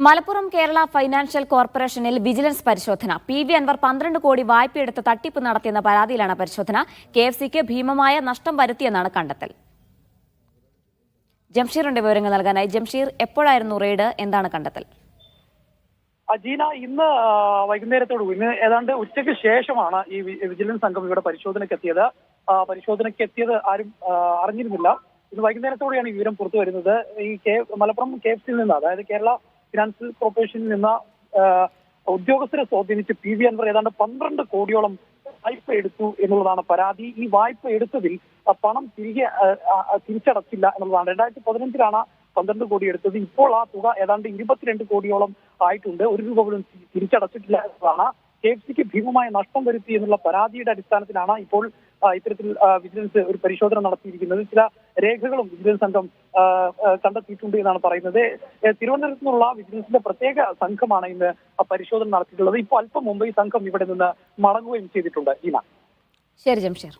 Malappuram Kerala financial കോർപ്പറേഷനിൽ vigilance പരിശോധന. PV Anwar 12 കോടി വായ്പയെടുത്ത് തട്ടിപ്പ് നടത്തിയെന്ന പരാതിയിലാണ് പരിശോധന. KFCക്ക് ഭീമമായ നഷ്ടം വരുത്തിയെന്നാണ് കണ്ടെത്തൽ. ജംഷീറിന്റെ വിവരങ്ങൾ നൽകാനായി. ജംഷീർ, എപ്പോഴായിരുന്നു റെയ്ഡ്? എന്താണ് കണ്ടെത്തൽ? അജീന, ഇന്ന് വൈകുന്നേരത്തോടു ഇന്ന് ഏതാണ്ട് ഉച്ചയ്ക്ക് ശേഷമാണ് ഈ വിജിലൻസ് സംഘം ഇവിടെ പരിശോധനയ്ക്ക് എത്തിയത് ആരും അറിഞ്ഞിരുന്നില്ല. ഇന്ന് വൈകുന്നേരത്തോടെയാണ് ഈ വിവരം പുറത്തു വരുന്നത്. ഈ മലപ്പുറം KFCയിൽ നിന്ന്, അതായത് കേരള ഫിനാൻഷ്യൽ കോർപ്പറേഷനിൽ നിന്ന് ഉദ്യോഗസ്ഥരെ സ്വാധീനിച്ച് PV അൻവർ ഏതാണ്ട് 12 കോടിയോളം വായ്പ എടുത്തു എന്നുള്ളതാണ് പരാതി. ഈ വായ്പ എടുത്തതിൽ പണം തിരിച്ചടച്ചില്ല എന്നുള്ളതാണ്. 2015 12 കോടി എടുത്തത്. ഇപ്പോൾ ആ തുക ഏതാണ്ട് 22 കോടിയോളം ആയിട്ടുണ്ട്. 1 രൂപ പോലും തിരിച്ചടച്ചിട്ടില്ല എന്നതാണ്. KFCക്ക് ഭീമമായ നഷ്ടം വരുത്തി എന്നുള്ള പരാതിയുടെ അടിസ്ഥാനത്തിലാണ് ഇപ്പോൾ ഇത്തരത്തിൽ വിജിലൻസ് ഒരു പരിശോധന നടത്തിയിരിക്കുന്നത്. ചില രേഖകളും വിജിലൻസ് സംഘം കണ്ടെത്തിയിട്ടുണ്ട് എന്നാണ് പറയുന്നത്. തിരുവനന്തപുരത്ത് നിന്നുള്ള വിജിലൻസിന്റെ പ്രത്യേക സംഘമാണ് ഇന്ന് പരിശോധന നടത്തിയിട്ടുള്ളത്. ഇപ്പോൾ അല്പം മുമ്പ് ഈ സംഘം ഇവിടെ നിന്ന് മടങ്ങുകയും ചെയ്തിട്ടുണ്ട്. ശരി ജംഷീർ.